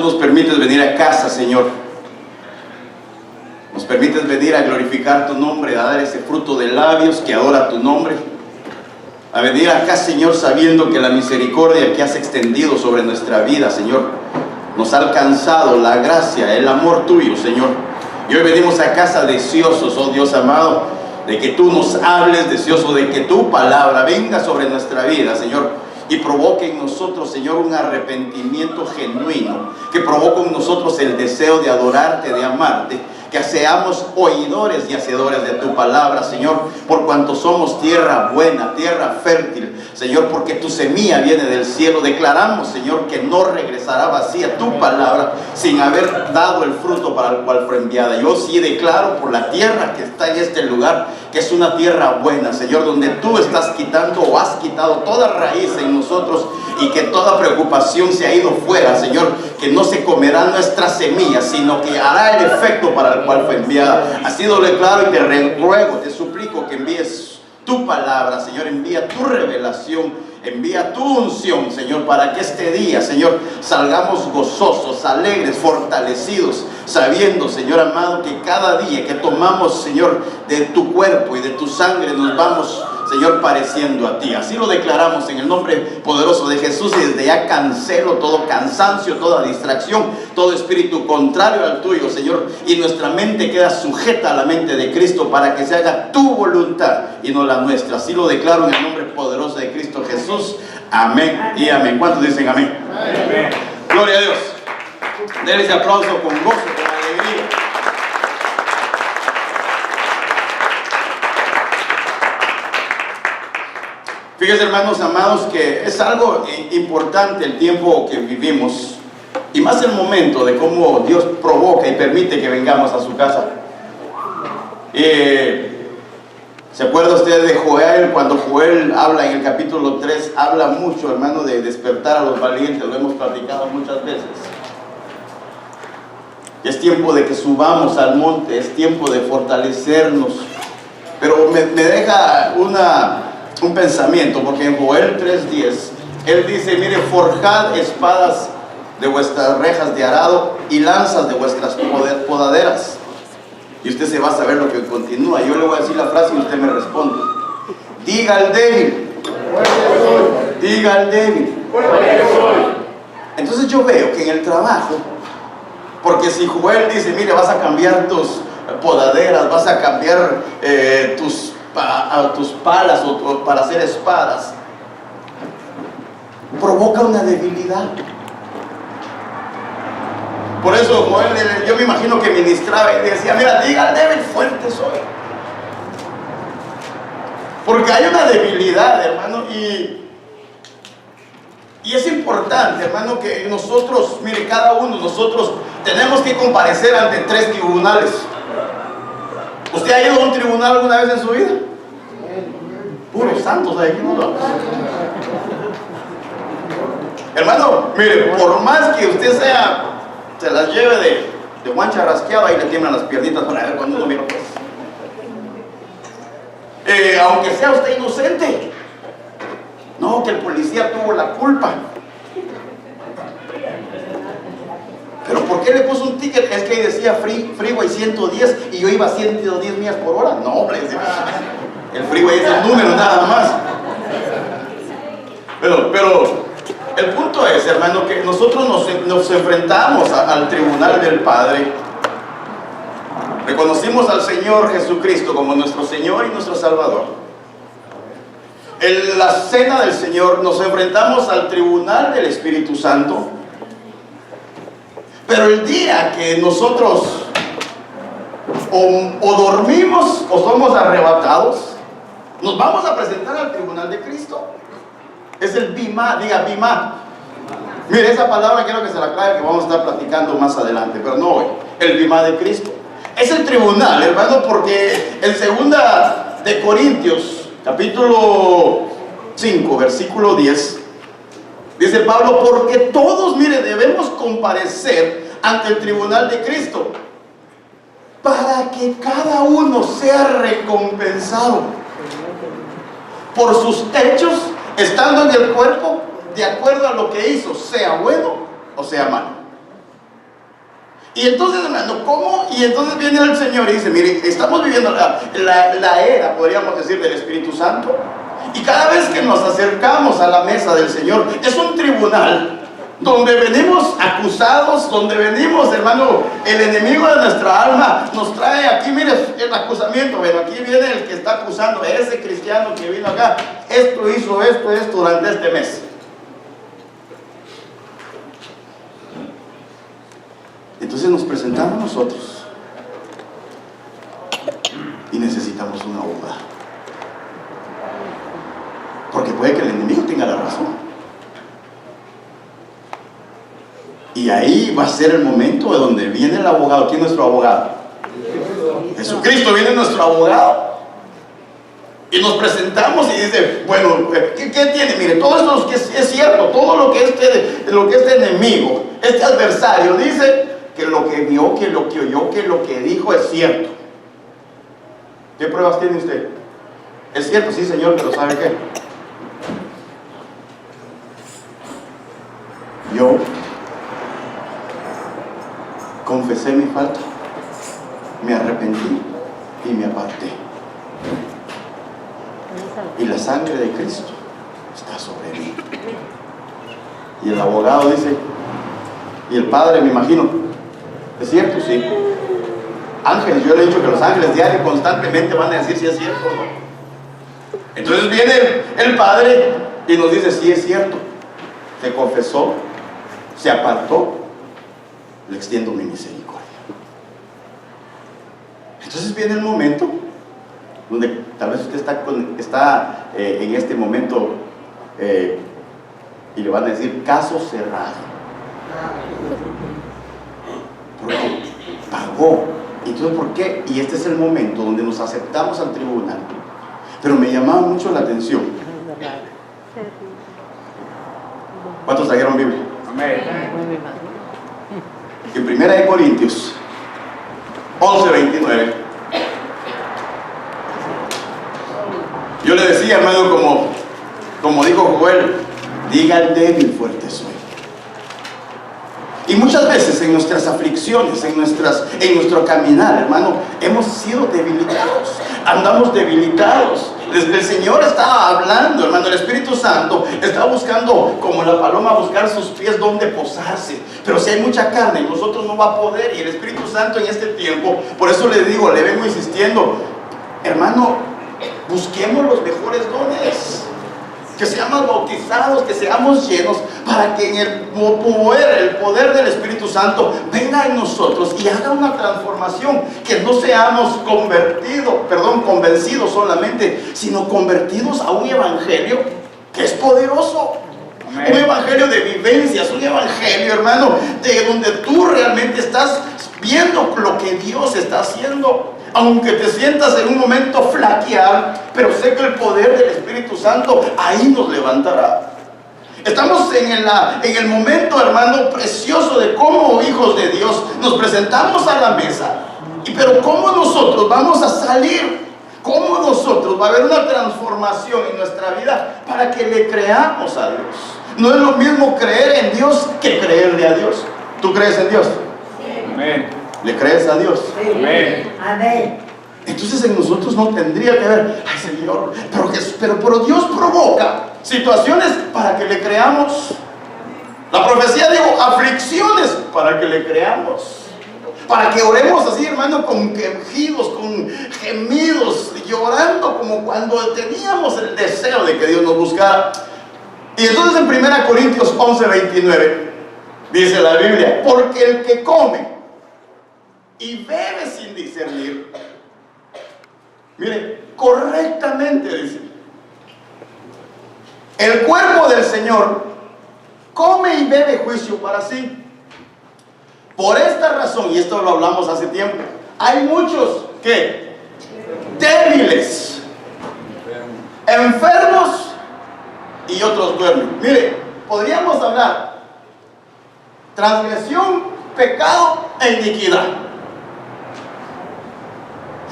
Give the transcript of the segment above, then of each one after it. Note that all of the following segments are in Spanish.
nos permites venir a casa, Señor. Nos permites venir a glorificar tu nombre, a dar ese fruto de labios que adora tu nombre. A venir acá, Señor, sabiendo que la misericordia que has extendido sobre nuestra vida, Señor, nos ha alcanzado la gracia, el amor tuyo, Señor. Y hoy venimos a casa deseosos, oh Dios amado, de que tú nos hables, deseoso de que tu palabra venga sobre nuestra vida, Señor, y provoque en nosotros, Señor, un arrepentimiento genuino, que provoque en nosotros el deseo de adorarte, de amarte, que seamos oidores y hacedores de tu palabra, Señor, por cuanto somos tierra buena, tierra fértil, Señor, porque tu semilla viene del cielo. Declaramos, Señor, que no regresará vacía tu palabra sin haber dado el fruto para el cual fue enviada. Yo sí declaro por la tierra que está en este lugar, que es una tierra buena, Señor, donde tú estás quitando o has quitado toda raíz en nosotros y que toda preocupación se ha ido fuera, Señor, que no se comerá nuestra semilla, sino que hará el efecto para el cual fue enviada. Así lo declaro y te ruego, te suplico que envíes tu palabra, Señor, envía tu revelación, envía tu unción, Señor, para que este día, Señor, salgamos gozosos, alegres, fortalecidos, sabiendo, Señor amado, que cada día que tomamos, Señor, de tu cuerpo y de tu sangre, nos vamos, Señor, pareciendo a ti. Así lo declaramos en el nombre poderoso de Jesús, y desde ya cancelo todo cansancio, toda distracción, todo espíritu contrario al tuyo, Señor, y nuestra mente queda sujeta a la mente de Cristo para que se haga tu voluntad y no la nuestra. Así lo declaro en el nombre poderoso de Cristo Jesús. Amén y amén. ¿Cuántos dicen amén? Amén. Gloria a Dios. Denle ese aplauso con gozo, con alegría. Fíjense, hermanos amados, que es algo importante el tiempo que vivimos, y más el momento de cómo Dios provoca y permite que vengamos a su casa. ¿Se acuerda usted de Joel? Cuando Joel habla en el capítulo 3, habla mucho, hermano, de despertar a los valientes. Lo hemos platicado muchas veces. Es tiempo de que subamos al monte, es tiempo de fortalecernos. Pero me deja un pensamiento, porque en Joel 3:10 él dice: mire, forjad espadas de vuestras rejas de arado y lanzas de vuestras podaderas. Y usted se va a saber lo que continúa. Yo le voy a decir la frase y usted me responde. Diga al débil, diga al débil. Entonces yo veo que en el trabajo, porque si Joel dice: mire, vas a cambiar tus podaderas, vas a cambiar tus palas para hacer espadas, provoca una debilidad. Por eso Joel, yo me imagino que ministraba y decía: mira, diga al débil, fuerte soy. Porque hay una debilidad, hermano, y es importante, hermano, que nosotros, mire, cada uno de nosotros tenemos que comparecer ante 3 tribunales. ¿Usted ha ido a un tribunal alguna vez en su vida? Puros santos de aquí, ¿no? Hermano, mire, por más que usted se las lleve de guancha rasqueada y le tiemblan las piernitas para ver cuando uno mira, pues. Aunque sea usted inocente, no, que el policía tuvo la culpa. ¿Pero por qué le puso un ticket? Es que ahí decía freeway 110 y yo iba a 110 millas por hora. No, hombre, el freeway es el número nada más. Pero el punto es, hermano, que nosotros nos enfrentamos al tribunal del Padre. Reconocimos al Señor Jesucristo como nuestro Señor y nuestro Salvador. En la cena del Señor nos enfrentamos al tribunal del Espíritu Santo. Pero el día que nosotros o dormimos o somos arrebatados, nos vamos a presentar al tribunal de Cristo. Es el bimá, diga bimá. Mire, esa palabra quiero que se la aclare, que vamos a estar platicando más adelante, pero no hoy. El bimá de Cristo. Es el tribunal, hermano, porque en 2 de Corintios, capítulo 5, versículo 10, dice Pablo: porque todos, mire, debemos comparecer ante el tribunal de Cristo, para que cada uno sea recompensado por sus hechos, estando en el cuerpo, de acuerdo a lo que hizo, sea bueno o sea malo. Y entonces, hermano, ¿cómo? Y entonces viene el Señor y dice, mire, estamos viviendo la era, podríamos decir, del Espíritu Santo. Y cada vez que nos acercamos a la mesa del Señor, es un tribunal donde venimos acusados, donde venimos, hermano, el enemigo de nuestra alma nos trae aquí, mire, el acusamiento. Bueno, aquí viene el que está acusando, ese cristiano que vino acá, esto hizo esto durante este mes. Entonces nos presentamos nosotros y necesitamos una abogado, porque puede que el enemigo tenga la razón. Y ahí va a ser el momento de donde viene el abogado. ¿Quién es nuestro abogado? Jesucristo viene nuestro abogado. Y nos presentamos y dice, bueno, ¿qué tiene? Mire, todo esto es cierto, todo lo que este enemigo, este adversario dice, que lo que vio, que lo que oyó, que lo que dijo es cierto. ¿Qué pruebas tiene usted? Es cierto, sí, Señor, pero ¿sabe qué? Yo confesé mi falta, me arrepentí y me aparté. Y la sangre de Cristo está sobre mí. Y el abogado dice, y el Padre, me imagino, ¿es cierto? Sí. Ángeles, yo le he dicho que los ángeles diario constantemente van a decir si es cierto o no. Entonces viene el Padre y nos dice, sí es cierto, se confesó, se apartó, le extiendo mi misericordia. Entonces viene el momento donde tal vez usted está en este momento y le van a decir caso cerrado, porque pagó. Entonces, ¿por qué? Y este es el momento donde nos aceptamos al tribunal. Pero me llamaba mucho la atención. ¿Cuántos trajeron Biblia? Amén. En 1 Corintios 11:29, yo le decía, hermano, como dijo Joel, diga el débil, fuerte soy. Y muchas veces en nuestras aflicciones, en nuestro caminar, hermano, hemos sido debilitados, andamos debilitados. El Señor estaba hablando, hermano, el Espíritu Santo está buscando, como la paloma, buscar sus pies donde posarse. Pero si hay mucha carne, nosotros no va a poder. Y el Espíritu Santo en este tiempo, por eso le digo, le vengo insistiendo, hermano, busquemos los mejores dones. Que seamos bautizados, que seamos llenos, para que en el poder del Espíritu Santo venga en nosotros y haga una transformación, que no seamos convencidos solamente, sino convertidos a un evangelio que es poderoso. Amén. Un evangelio de vivencias, un evangelio, hermano, de donde tú realmente estás viendo lo que Dios está haciendo. Aunque te sientas en un momento flaquear, pero sé que el poder del Espíritu Santo ahí nos levantará. Estamos en el momento, hermano, precioso de cómo hijos de Dios nos presentamos a la mesa. Pero cómo nosotros vamos a salir, cómo nosotros va a haber una transformación en nuestra vida para que le creamos a Dios. No es lo mismo creer en Dios que creerle a Dios. ¿Tú crees en Dios? Sí. Amén. ¿Le crees a Dios? Sí. Amén. Amén. Entonces en nosotros no tendría que haber, ay Señor, pero Dios provoca situaciones para que le creamos. La profecía dijo aflicciones para que le creamos. Para que oremos así, hermano, con quejidos, con gemidos, llorando como cuando teníamos el deseo de que Dios nos buscara. Y entonces en 1 Corintios 11:29 dice la Biblia, porque el que come y bebe sin discernir, mire, correctamente dice, el cuerpo del Señor come y bebe juicio para sí. Por esta razón, y esto lo hablamos hace tiempo, hay muchos que débiles, enfermos y otros duermen. Mire, podríamos hablar transgresión, pecado e iniquidad.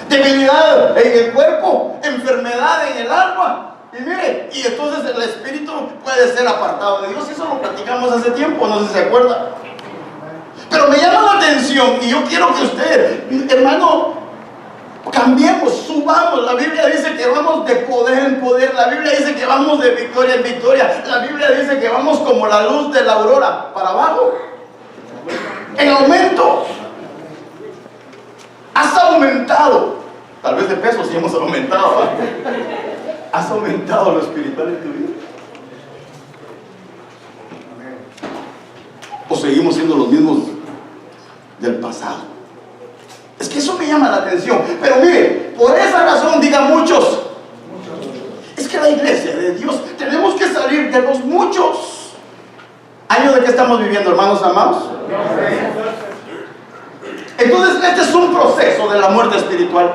Debilidad en el cuerpo, enfermedad en el alma. Y mire, y entonces el espíritu puede ser apartado de Dios. Eso lo platicamos hace tiempo, no sé si se acuerda. Pero me llama la atención atención, y yo quiero que usted, hermano, cambiemos, subamos. La Biblia dice que vamos de poder en poder. La Biblia dice que vamos de victoria en victoria. La Biblia dice que vamos como la luz de la aurora, para abajo, en aumento. Has aumentado, tal vez de peso sí hemos aumentado, ¿verdad? Has aumentado lo espiritual en tu vida. ¿O seguimos siendo los mismos del pasado? Es que eso me llama la atención. Pero mire, por esa razón, digan muchos, es que la iglesia de Dios tenemos que salir de los muchos. ¿Año de qué estamos viviendo, hermanos amados? Entonces este es un proceso de la muerte espiritual.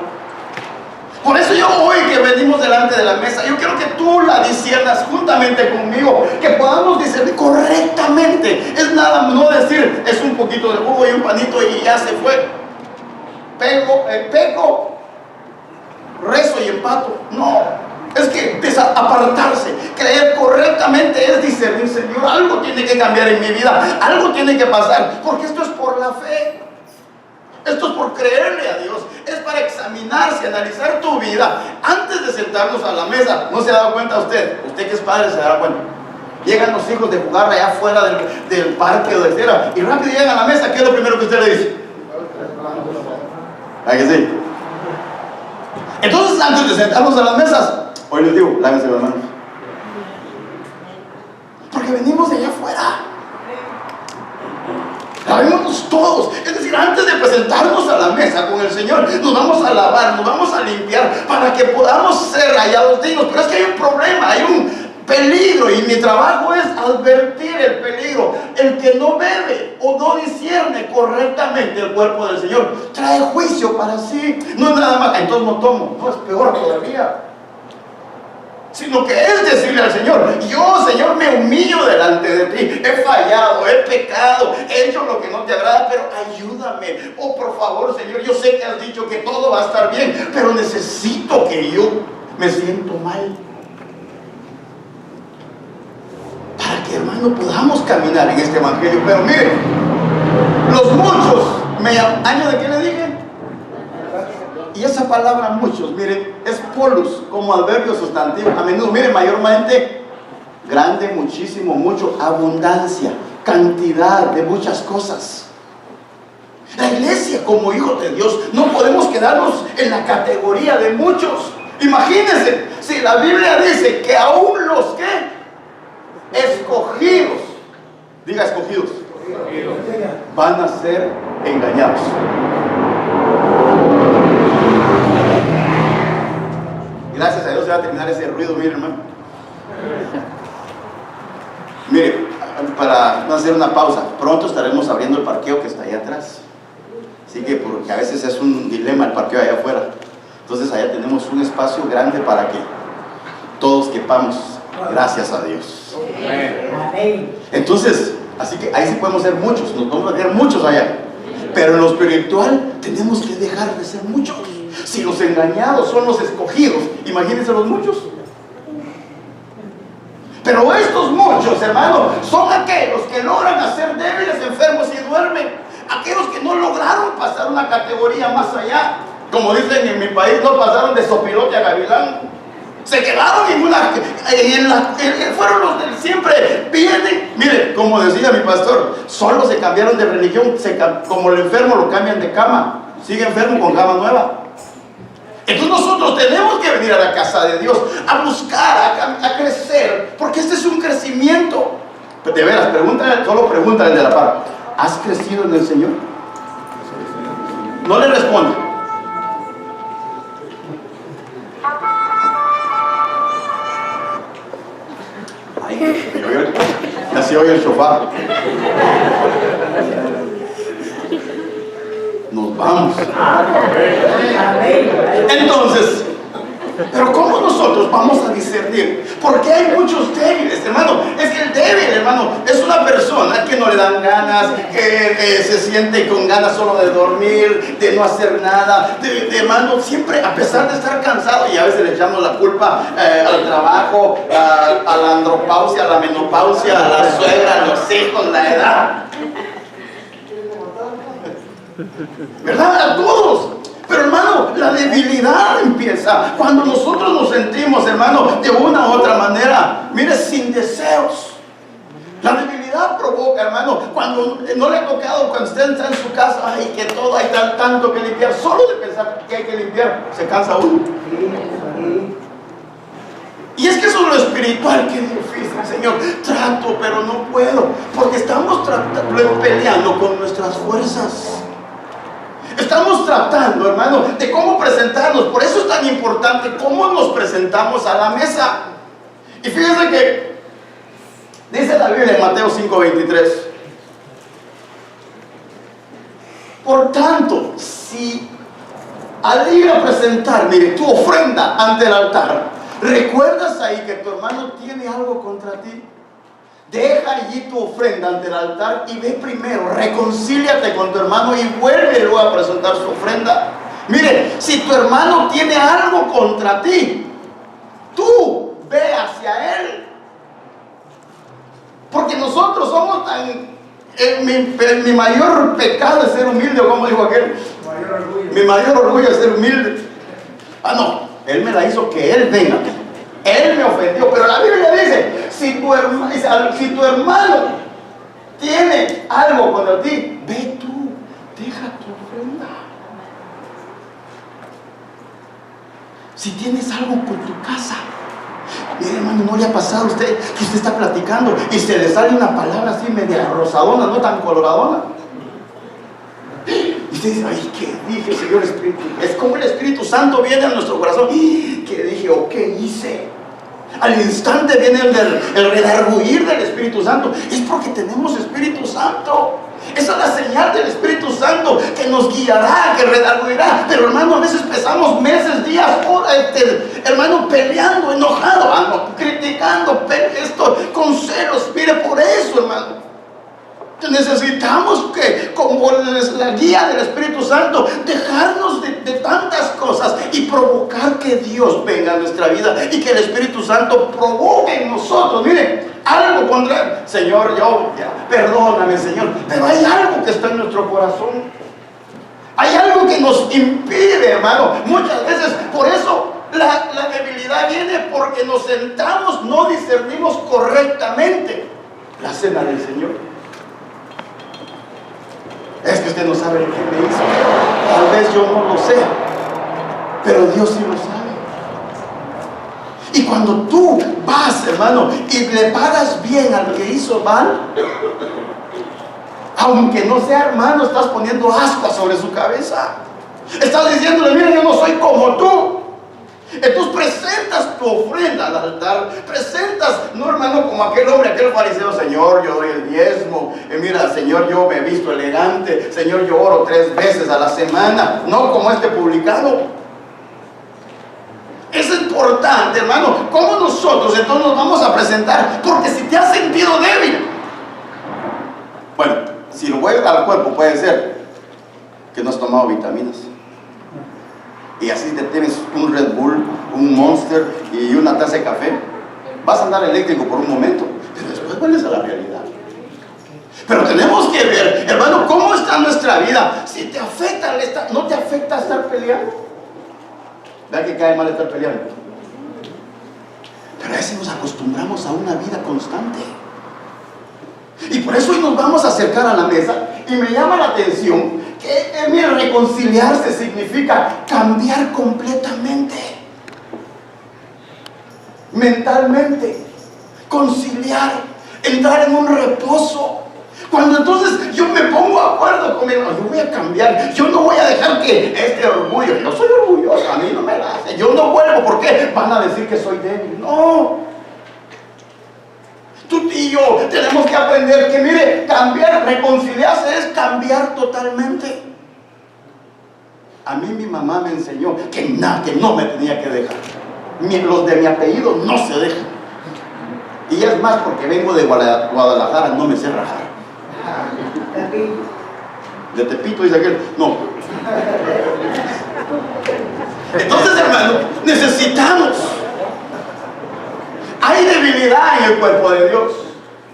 Por eso yo hoy que venimos delante de la mesa, yo quiero que tú la disciernas juntamente conmigo, que podamos discernir correctamente. Es nada, no decir, es un poquito de jugo y un panito y ya se fue. Peco, rezo y empato. No, es que apartarse, creer correctamente es discernir, Señor, algo tiene que cambiar en mi vida, algo tiene que pasar, porque esto es por la fe. Esto es por creerle a Dios. Es para examinarse, analizar tu vida antes de sentarnos a la mesa. ¿No se ha dado cuenta usted? Usted que es padre se dará cuenta. Llegan los hijos de jugar allá afuera del parque o de cera, y rápido llegan a la mesa. ¿Qué es lo primero que usted le dice? ¿A que sí? Entonces, antes de sentarnos a las mesas, hoy les digo, lávense las manos, porque venimos de allá afuera. Lavémonos todos. Es decir, antes de presentarnos a la mesa con el Señor, nos vamos a lavar, nos vamos a limpiar para que podamos ser hallados dignos. Pero es que hay un problema, hay un peligro, y mi trabajo es advertir el peligro. El que no bebe o no discierne correctamente el cuerpo del Señor trae juicio para sí. No es nada más, entonces no tomo. No, es peor todavía. Sino que es decirle al Señor: yo, Señor, me humillo delante de ti, he fallado, he pecado, he hecho lo que no te agrada, pero ayúdame. Oh, por favor, Señor, yo sé que has dicho que todo va a estar bien, pero necesito que yo me siento mal, para que, hermano, podamos caminar en este evangelio. Pero mire, los muchos, ¿año de qué le dije? Y esa palabra muchos, miren, es polus, como adverbio sustantivo. A menudo, miren, mayormente, grande, muchísimo, mucho, abundancia, cantidad de muchas cosas. La iglesia, como hijos de Dios, no podemos quedarnos en la categoría de muchos. Imagínense, si la Biblia dice que aún los que escogidos, diga escogidos, van a ser engañados. Gracias a Dios se va a terminar ese ruido, mire, hermano. Mire, para no hacer una pausa, pronto estaremos abriendo el parqueo que está allá atrás. Así que, porque a veces es un dilema el parqueo allá afuera. Entonces allá tenemos un espacio grande para que todos quepamos. Gracias a Dios. Entonces, así que ahí sí podemos ser muchos, nos vamos a quedar muchos allá. Pero en lo espiritual tenemos que dejar de ser muchos. Si los engañados son los escogidos, imagínense los muchos. Pero estos muchos, hermanos, son aquellos que logran hacer débiles, enfermos y duermen. Aquellos que no lograron pasar una categoría más allá. Como dicen en mi país, no pasaron de sopilote a gavilán. Se quedaron fueron los del siempre. Vienen, mire, como decía mi pastor, solo se cambiaron de religión. Como el enfermo lo cambian de cama, sigue enfermo con cama nueva. Entonces nosotros tenemos que venir a la casa de Dios a buscar, a crecer, porque este es un crecimiento. De veras, solo pregunta el de la par: ¿has crecido en el Señor? No le responda. Ay, ya se oye el sofá. Nos vamos. Entonces, pero ¿cómo nosotros vamos a discernir? Porque hay muchos débiles, hermano. Es que el débil, hermano, es una persona que no le dan ganas, que se siente con ganas solo de dormir, de no hacer nada, hermano, siempre, a pesar de estar cansado, y a veces le echamos la culpa al trabajo, a la andropausia, a la menopausia, a la suegra, a los hijos, la edad. ¿verdad? A todos. Pero hermano, la debilidad empieza cuando nosotros nos sentimos, hermano, de una u otra manera, mire, sin deseos. La debilidad provoca, hermano, cuando no le ha tocado, cuando usted está en su casa, ay, que todo hay tanto que limpiar, solo de pensar que hay que limpiar, se cansa uno. Y es que eso es lo espiritual, que es difícil, Señor. Trato, pero no puedo, porque estamos peleando con nuestras fuerzas. Estamos tratando, hermano, de cómo presentarnos. Por eso es tan importante cómo nos presentamos a la mesa. Y fíjense que dice la Biblia en Mateo 5:23. Por tanto, si al ir a presentar, mire, tu ofrenda ante el altar, recuerdas ahí que tu hermano tiene algo contra ti, deja allí tu ofrenda ante el altar y ve primero, reconcíliate con tu hermano y vuelve luego a presentar su ofrenda. Mire, si tu hermano tiene algo contra ti, tú ve hacia él. Porque nosotros somos tan... mi mayor pecado es ser humilde, como dijo aquel. Mi mayor orgullo es ser humilde. Ah, no, él me la hizo que él venga. Él me ofendió, pero la Biblia dice, si tu hermano tiene algo contra ti, ve tú, deja tu ofrenda. Si tienes algo con tu casa, mire, hermano, ¿no le ha pasado a usted que usted está platicando y se le sale una palabra así media rosadona, no tan coloradona? Y usted dice, ay, ¿qué dije, Señor Espíritu? Es como el Espíritu Santo viene a nuestro corazón. ¿Qué dije o qué hice? Al instante viene el redarguir del Espíritu Santo. Es porque tenemos Espíritu Santo. Esa es la señal del Espíritu Santo que nos guiará, que redarguirá. Pero hermano, a veces pasamos meses, días, horas, hermano, peleando, enojado, criticando, esto con celos. Mire, por eso, hermano, necesitamos que, como la guía del Espíritu Santo, dejarnos de tantas cosas y provocar que Dios venga a nuestra vida y que el Espíritu Santo provoque en nosotros, mire, algo contra él. Señor, perdóname, Señor, pero hay algo que está en nuestro corazón. Hay algo que nos impide, hermano. Muchas veces, por eso la debilidad viene porque nos sentamos, no discernimos correctamente la cena del Señor. Es que usted no sabe lo que me hizo. Tal vez yo no lo sé, pero Dios sí lo sabe. Y cuando tú vas, hermano, y le pagas bien al que hizo mal, aunque no sea hermano, estás poniendo ascuas sobre su cabeza. Estás diciéndole, mira, yo no soy como tú. Entonces presentas tu ofrenda al altar, presentas, no, hermano, como aquel hombre, aquel fariseo: Señor, yo doy el diezmo, mira, Señor, yo me he visto elegante, Señor, yo oro 3 veces a la semana, no como este publicano. Es importante, hermano, cómo nosotros entonces nos vamos a presentar, porque si te has sentido débil, bueno, si lo vuelves al cuerpo, puede ser que no has tomado vitaminas. Y así te tienes un Red Bull, un Monster y una taza de café. Vas a andar eléctrico por un momento, pero después vuelves a la realidad. Pero tenemos que ver, hermano, cómo está nuestra vida. Si te afecta, ¿no te afecta estar peleando? ¿Verdad que cae mal estar peleando? Pero a veces nos acostumbramos a una vida constante. Y por eso hoy nos vamos a acercar a la mesa. Y me llama la atención que, mira, reconciliarse significa cambiar completamente, mentalmente, conciliar, entrar en un reposo. Cuando entonces yo me pongo de acuerdo conmigo, yo voy a cambiar, yo no voy a dejar que este orgullo, yo soy orgulloso, a mí no me la hace, yo no vuelvo, ¿por qué? Van a decir que soy débil. No. Tú y yo tenemos que aprender que, mire, cambiar, reconciliarse es cambiar totalmente. A mí mi mamá me enseñó que no me tenía que dejar. Los de mi apellido no se dejan. Y es más, porque vengo de Guadalajara, no me sé rajar. De Tepito, dice aquel, no. Entonces, hermano, necesitamos. Hay debilidad en el cuerpo de Dios.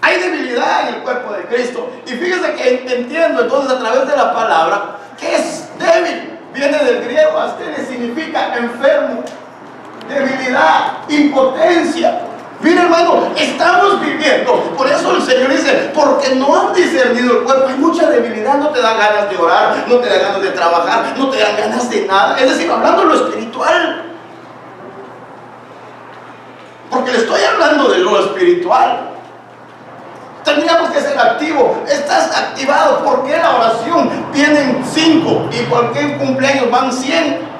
Hay debilidad en el cuerpo de Cristo. Y fíjese que entiendo entonces a través de la palabra ¿Qué es débil? Viene del griego, astene, significa enfermo, debilidad, impotencia. Mira, hermano, estamos viviendo, por eso el Señor dice, porque no han discernido el cuerpo. Hay mucha debilidad, no te dan ganas de orar, no te dan ganas de trabajar, no te dan ganas de nada. Es decir, hablando de lo espiritual, porque le estoy hablando de lo espiritual. Tendríamos que ser activos. Estás activado. ¿Por qué la oración? Vienen 5 y cualquier cumpleaños van 100.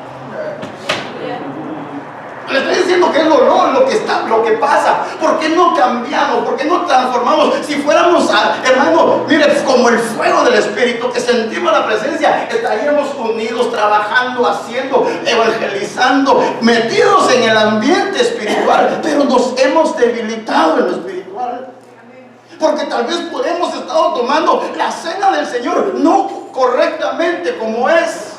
Le estoy diciendo que es lo que pasa. ¿Por qué no cambiamos? ¿Por qué no transformamos? Si fuéramos, hermano, mire, como el fuego del Espíritu, que sentimos la presencia, estaríamos unidos, trabajando, haciendo, evangelizando, metidos en el ambiente espiritual, pero nos hemos debilitado en lo espiritual. Porque tal vez hemos estado tomando la cena del Señor no correctamente como es,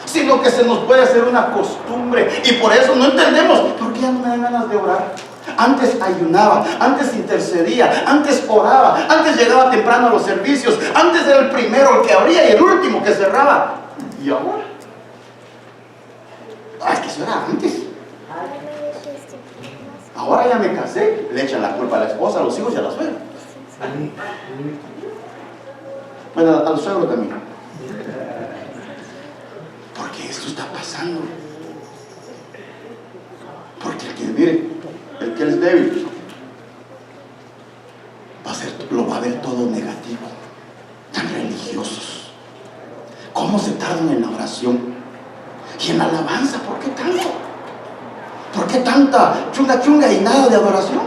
sino que se nos puede hacer una costumbre. Y por eso no entendemos por qué ya no me dan ganas de orar. Antes ayunaba, antes intercedía, antes oraba, antes llegaba temprano a los servicios, antes era el primero el que abría y el último que cerraba. ¿Y ahora? Es que eso era antes. Ahora ya me casé, le echan la culpa a la esposa, a los hijos y a la suegra. Bueno, a los suegros también. Porque esto está pasando. Porque el que, mire, el que es débil lo va a ver todo negativo. Tan religiosos. ¿Cómo se tardan en la oración? Y en la alabanza, ¿por qué tanto? ¿Por qué tanta chunga y nada de adoración?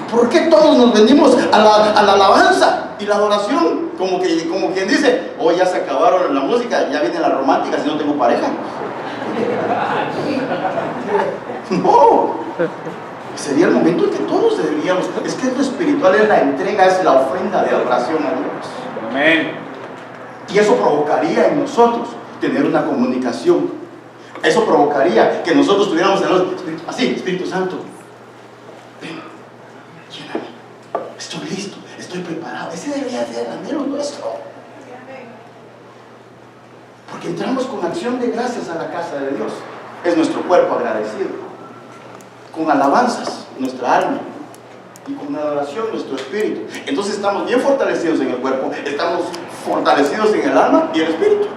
¿Por qué todos nos venimos a la alabanza y la adoración? Como quien dice, oh, ya se acabaron la música, ya viene la romántica si no tengo pareja. No, sería el momento en que todos deberíamos. Es que lo espiritual es la entrega, es la ofrenda de adoración a Dios. Amén. Y eso provocaría en nosotros tener una comunicación. Eso provocaría que nosotros tuviéramos así, Espíritu Santo, ven, lléname, estoy listo, estoy preparado. Ese debería ser el anhelo nuestro. Porque entramos con acción de gracias a la casa de Dios. Es nuestro cuerpo agradecido, con alabanzas nuestra alma y con adoración nuestro espíritu. Entonces estamos bien fortalecidos en el cuerpo, estamos fortalecidos en el alma y el espíritu.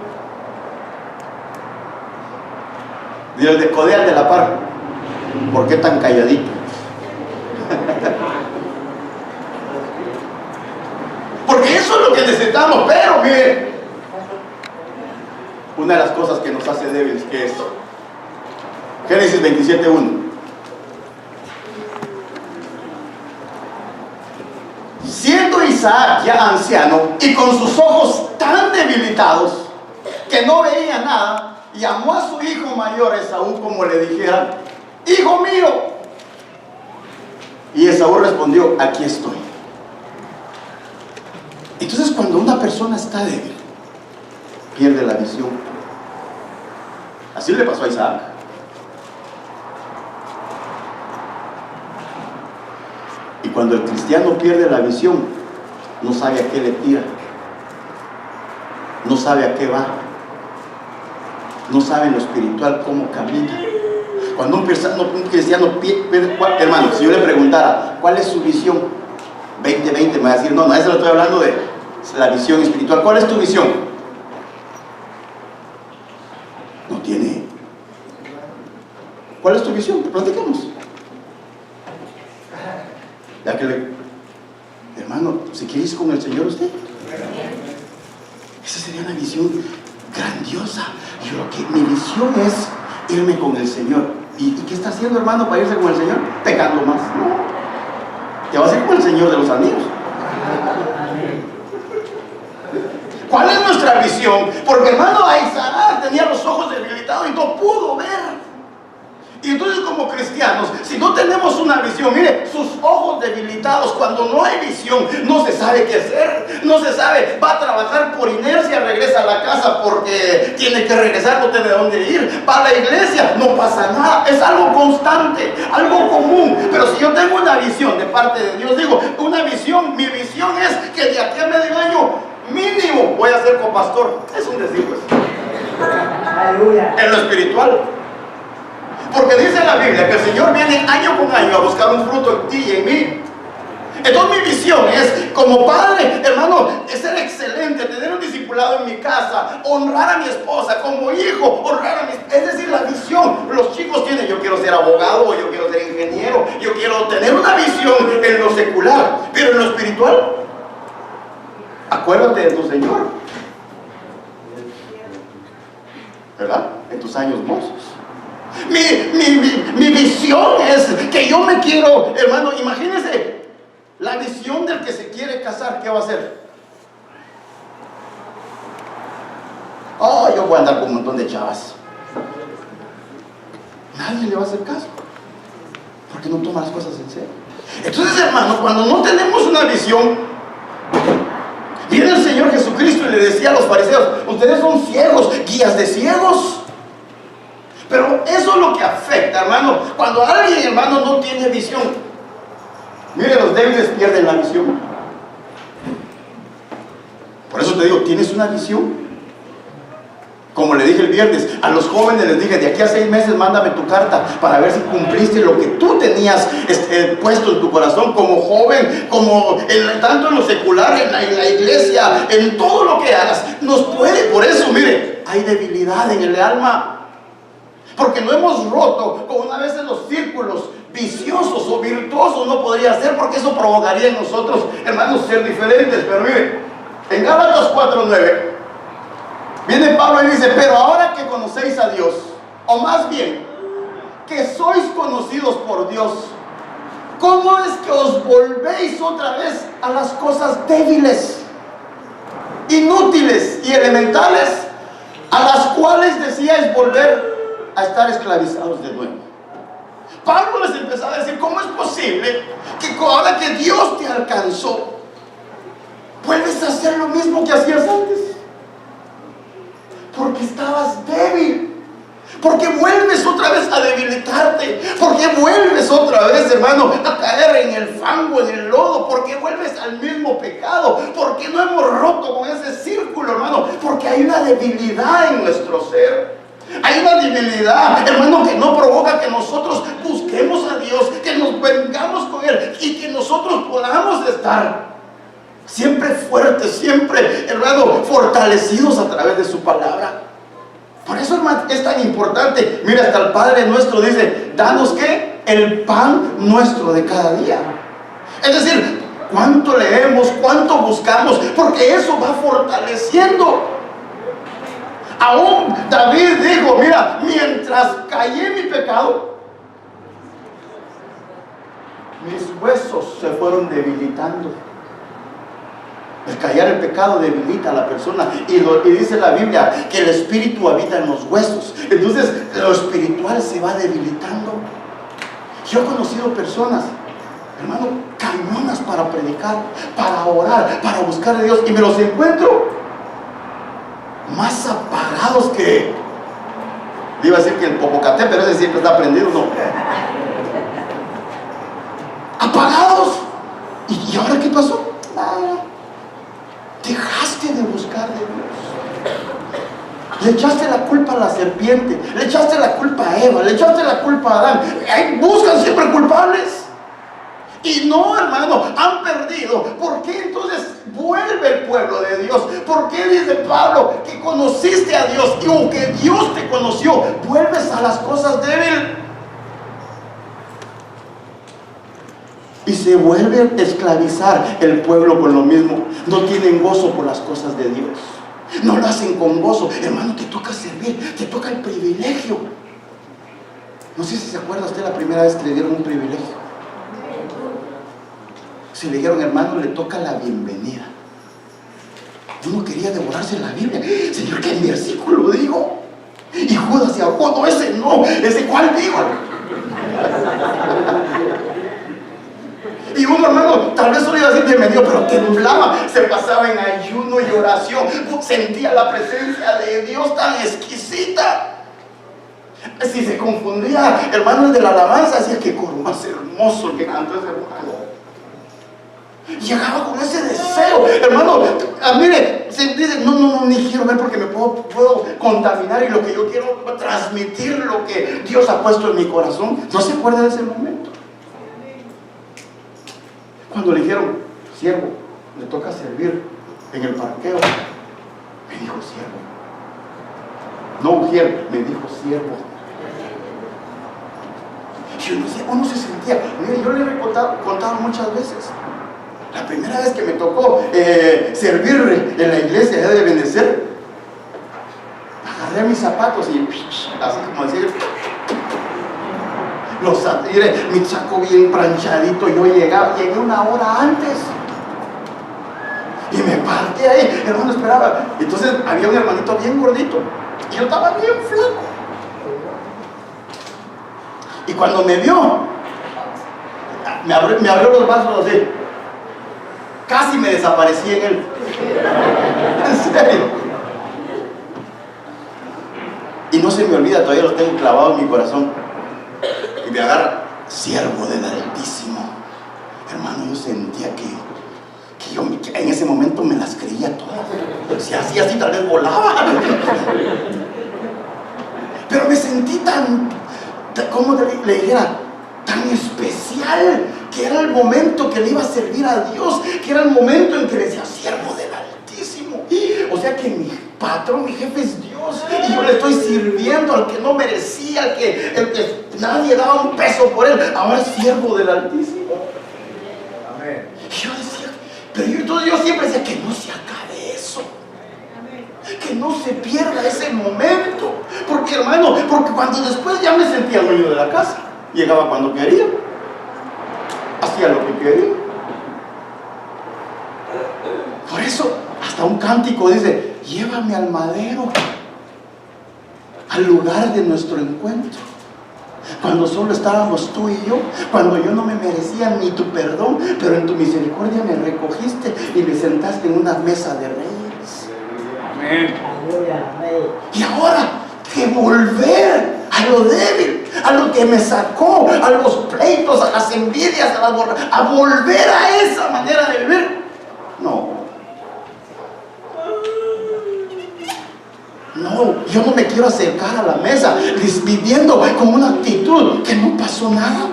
Y el de codear de la par, ¿por qué tan calladito? Porque eso es lo que necesitamos. Pero miren, una de las cosas que nos hace débiles, que es Génesis 27:1. Siendo Isaac ya anciano y con sus ojos tan debilitados que no veía nada, llamó a su hijo mayor Esaú como le dijera: hijo mío. Y Esaú respondió: aquí estoy. Entonces, cuando una persona está débil, pierde la visión. Así le pasó a Isaac. Y cuando el cristiano pierde la visión, no sabe a qué le tira, no sabe a qué va, no sabe en lo espiritual cómo camina. Cuando un cristiano pierde, hermano, si yo le preguntara ¿cuál es su visión 2020? Me va a decir: no, eso lo estoy hablando de la visión espiritual. ¿Cuál es tu visión? No tiene. ¿Cuál es tu visión? Platiquemos. Ya que hermano, ¿se quiere ir con el Señor usted? Esa sería una visión grandiosa. Mi visión es irme con el Señor. ¿Y qué está haciendo, hermano, para irse con el Señor? Pecando más. No. Te vas a ir con el Señor de los anillos. ¿Cuál es nuestra visión? Porque, hermano, Isaac tenía los ojos debilitados y no pudo ver. Y entonces, como cristianos, si no tenemos una visión, mire, sus ojos debilitados, cuando no hay visión, no se sabe qué hacer, no se sabe, va a trabajar por inercia, regresa a la casa porque tiene que regresar, no tiene dónde ir, va a la iglesia, no pasa nada, es algo constante, algo común. Pero si yo tengo una visión de parte de Dios, digo, una visión, mi visión es que de aquí a medio año mínimo voy a ser copastor. Es un decir, pues. Aleluya. En lo espiritual. Porque dice la Biblia que el Señor viene año con año a buscar un fruto en ti y en mí. Entonces mi visión es, como padre, hermano, es ser excelente, tener un discipulado en mi casa, honrar a mi esposa, como hijo, honrar a mi... Es decir, la visión. Los chicos tienen, yo quiero ser abogado, yo quiero ser ingeniero, yo quiero tener una visión en lo secular, pero en lo espiritual, acuérdate de tu Señor, ¿verdad? En tus años mozos. Mi visión es que yo me quiero, hermano, imagínense. La visión del que se quiere casar, ¿qué va a hacer? Oh, yo voy a andar con un montón de chavas. Nadie le va a hacer caso, porque no toma las cosas en serio. Entonces, hermano, cuando no tenemos una visión, viene el Señor Jesucristo y le decía a los fariseos: ustedes son ciegos, guías de ciegos. Pero eso es lo que afecta, hermano. Cuando alguien, hermano, no tiene visión. Mire, los débiles pierden la visión. Por eso te digo, ¿tienes una visión? Como le dije el viernes, a los jóvenes les dije: de aquí a 6 meses mándame tu carta para ver si cumpliste lo que tú tenías puesto en tu corazón como joven, como tanto en lo secular, en la iglesia, en todo lo que hagas. Nos puede, por eso, mire, hay debilidad en el alma. Porque no hemos roto, como a veces los círculos viciosos o virtuosos no podría ser, porque eso provocaría en nosotros, hermanos, ser diferentes. Pero mire, en Gálatas 4:9 viene Pablo y dice: pero ahora que conocéis a Dios, o más bien, que sois conocidos por Dios, ¿cómo es que os volvéis otra vez a las cosas débiles, inútiles y elementales, a las cuales decíais volver a estar esclavizados de nuevo? Pablo les empezó a decir: ¿cómo es posible que ahora que Dios te alcanzó, vuelves a hacer lo mismo que hacías antes? Porque estabas débil. Porque vuelves otra vez a debilitarte. Porque vuelves otra vez, hermano, a caer en el fango, en el lodo. Porque vuelves al mismo pecado. Porque no hemos roto con ese círculo, hermano. Porque hay una debilidad en nuestro ser. Hay una debilidad, hermano, que no provoca que nosotros busquemos a Dios, que nos vengamos con Él y que nosotros podamos estar siempre fuertes, siempre, hermano, fortalecidos a través de su palabra. Por eso, hermano, es tan importante. Mira, hasta el Padre nuestro dice: danos, ¿qué? El pan nuestro de cada día. Es decir, cuánto leemos, cuánto buscamos, porque eso va fortaleciendo. Aún David dijo: mira, mientras callé en mi pecado, mis huesos se fueron debilitando. El callar el pecado debilita a la persona. Y dice la Biblia que el espíritu habita en los huesos. Entonces lo espiritual se va debilitando. Yo he conocido personas, hermano, cañonas para predicar, para orar, para buscar a Dios, y me los encuentro más apagados que... iba a decir que el Popocatépetl, pero ese siempre está prendido, ¿no? Apagados. ¿Y ahora qué pasó? Nada. Dejaste de buscar de Dios. Le echaste la culpa a la serpiente, le echaste la culpa a Eva, le echaste la culpa a Adán. Buscan siempre culpables. Y no, hermano, han perdido. ¿Por qué entonces vuelve el pueblo de Dios? ¿Por qué dice Pablo que conociste a Dios y aunque Dios te conoció, vuelves a las cosas débiles? Y se vuelve a esclavizar el pueblo con lo mismo. No tienen gozo por las cosas de Dios. No lo hacen con gozo. Hermano, te toca servir, te toca el privilegio. No sé si se acuerda usted la primera vez que le dieron un privilegio. Si le dijeron: hermano, le toca la bienvenida. Uno quería devorarse la Biblia. Señor, ¿qué versículo digo? Y Judas se ahogó. No, ese no, ese cuál digo. Y uno, hermano, tal vez solo iba a decir bienvenido, pero temblaba, se pasaba en ayuno y oración, sentía la presencia de Dios tan exquisita. Si se confundía, hermano, el de la alabanza, decía: qué coro más hermoso el que cantó ese hermano. Llegaba con ese deseo, hermano. mire, se dice, no, ni quiero ver porque me puedo contaminar, y lo que yo quiero transmitir, lo que Dios ha puesto en mi corazón. ¿No se acuerda de ese momento? Cuando le dijeron, siervo, le toca servir en el parqueo, me dijo siervo. No mujer, me dijo siervo. Yo no sé cómo se sentía. Mire, yo le he contado muchas veces. La primera vez que me tocó servir en la iglesia de Benecer, agarré mis zapatos y así como decir, los atiré, mi saco bien planchadito. Yo llegué una hora antes y me parqué ahí. El hermano esperaba. Entonces había un hermanito bien gordito y yo estaba bien flaco. Y cuando me vio, me abrió los brazos así. Casi me desaparecí en él. En serio. Y no se me olvida, todavía lo tengo clavado en mi corazón. Y me agarra, siervo del Altísimo. Hermano, yo sentía que yo en ese momento me las creía todas. Si hacía así, tal vez volaba. Pero me sentí ¿cómo le dijera? Tan especial, que era el momento que le iba a servir a Dios, que era el momento en que le decía, siervo del Altísimo. O sea que mi patrón, mi jefe es Dios, y yo le estoy sirviendo al que no merecía, el que nadie daba un peso por él, ahora es siervo del Altísimo. Amén. Y yo decía, pero entonces yo siempre decía, que no se acabe eso, que no se pierda ese momento, porque hermano, porque cuando después ya me sentía dueño de la casa, llegaba cuando quería, hacía lo que quería. Por eso hasta un cántico dice, llévame al madero, al lugar de nuestro encuentro, cuando solo estábamos tú y yo, cuando yo no me merecía ni tu perdón, pero en tu misericordia me recogiste y me sentaste en una mesa de reyes. Amén. Y ahora que volver a lo débil, a lo que me sacó, a los pleitos, a las envidias, a volver a esa manera de vivir. No, yo no me quiero acercar a la mesa viviendo con una actitud que no pasó nada.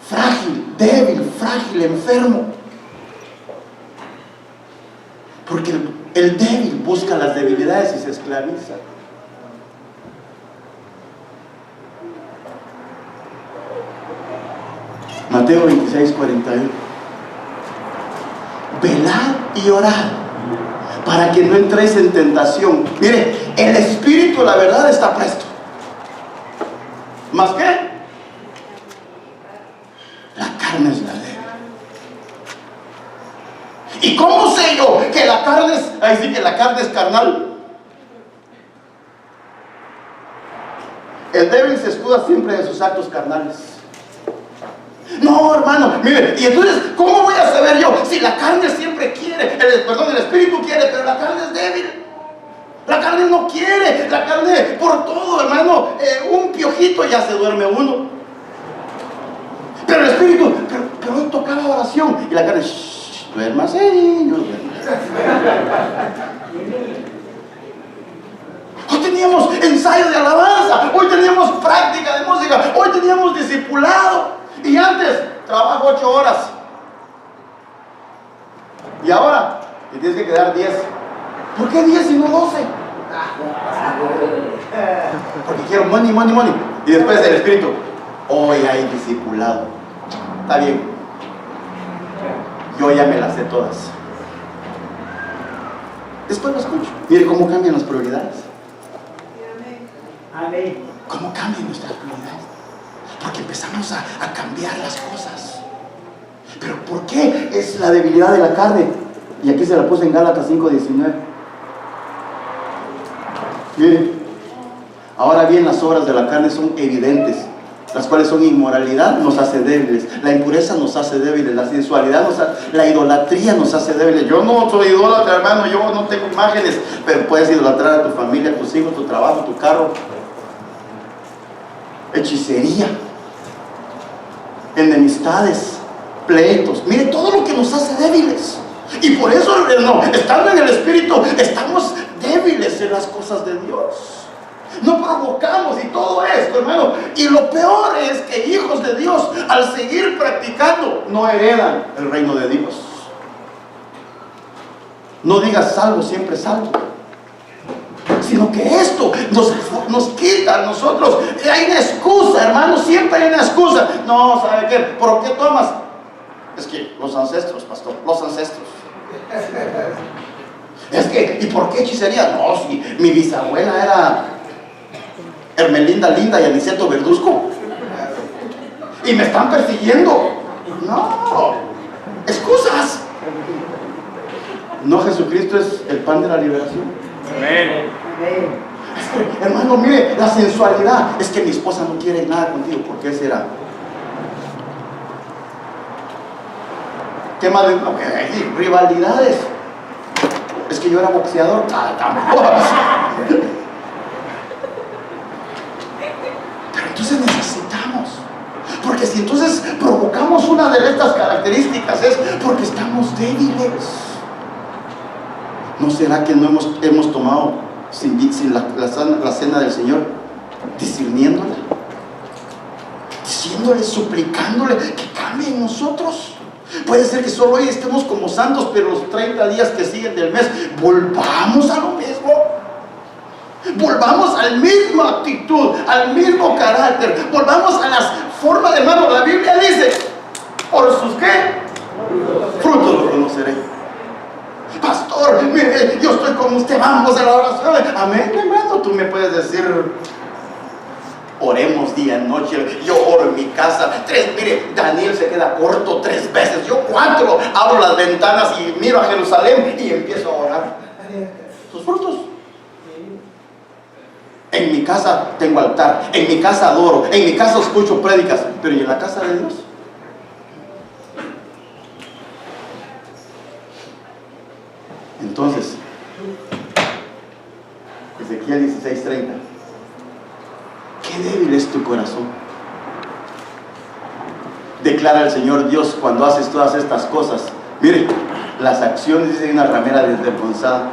Frágil, débil, frágil, enfermo. Porque el débil busca las debilidades y se esclaviza. Mateo 26, 41. Velad y orad para que no entréis en tentación. Mire, el espíritu, la verdad, está presto. ¿Más qué? La carne es la débil. ¿Y cómo sé yo que la carne es, ahí sí que la carne es carnal? El débil se escuda siempre de sus actos carnales. No, hermano, mire, y entonces, ¿cómo voy a saber yo si la carne siempre quiere? El espíritu quiere, pero la carne es débil. La carne no quiere, la carne por todo, hermano, un piojito ya se duerme uno. Pero el espíritu, pero hoy tocaba oración, y la carne, duerma así, no duerma. Hoy teníamos ensayo de alabanza, hoy teníamos práctica de música, hoy teníamos discipulado. Y antes, trabajo 8 horas. Y ahora, te tienes que quedar 10. ¿Por qué 10 y no 12? Porque quiero money. Y después el espíritu, hoy hay discipulado. Está bien. Yo ya me las sé todas. Después lo escucho. Mire cómo cambian las prioridades. Amén. ¿Cómo cambian nuestras prioridades? Porque empezamos a cambiar las cosas. ¿Pero por qué es la debilidad de la carne? Y aquí se la puse en Gálatas 5:19. Miren, ahora bien, las obras de la carne son evidentes, las cuales son inmoralidad, nos hace débiles, la impureza nos hace débiles, la sensualidad la idolatría nos hace débiles. Yo no soy idólatra, hermano, yo no tengo imágenes, pero puedes idolatrar a tu familia, a tus hijos, tu trabajo, tu carro. Hechicería, enemistades, pleitos. Mire todo lo que nos hace débiles. Y por eso, no, estando en el Espíritu, estamos débiles en las cosas de Dios. No provocamos y todo esto, hermano. Y lo peor es que hijos de Dios, al seguir practicando, no heredan el reino de Dios. No digas salvo, siempre salvo. Sino que esto nos quita a nosotros. Hay una excusa, hermano, siempre hay una excusa. No, ¿sabe qué? ¿Por qué tomas? Es que los ancestros, pastor, los ancestros. Es que, ¿y por qué hechicería? No, si mi bisabuela era Hermelinda Linda y Aniceto Verduzco y me están persiguiendo. No, excusas. No, Jesucristo es el pan de la liberación. Amén. Amén. Hermano, mire, la sensualidad. Es que mi esposa no quiere nada contigo. ¿Por qué será? ¿Qué más? Okay, rivalidades. Es que yo era boxeador. Tampoco. Pero entonces necesitamos. Porque si entonces provocamos una de estas características, es porque estamos débiles. ¿No será que no hemos tomado sin la cena del Señor, discerniéndola, diciéndole, suplicándole que cambie en nosotros? Puede ser que solo hoy estemos como santos, pero los 30 días que siguen del mes volvamos a lo mismo. Volvamos a la misma actitud, al mismo carácter. Volvamos a las formas, hermano. La Biblia dice, ¿por sus qué? Frutos los conoceré. Pastor, mire, yo estoy con usted, vamos a la oración. Amén, hermano. Tú me puedes decir, oremos día y noche. Yo oro en mi casa. Mire, Daniel se queda corto 3 veces. Yo 4. Abro las ventanas y miro a Jerusalén y empiezo a orar. Sus frutos. En mi casa tengo altar. En mi casa adoro. En mi casa escucho prédicas. Pero ¿y en la casa de Dios? Entonces, Ezequiel 16:30. Qué débil es tu corazón. Declara el Señor Dios cuando haces todas estas cosas. Mire, las acciones, dice una ramera desvergonzada.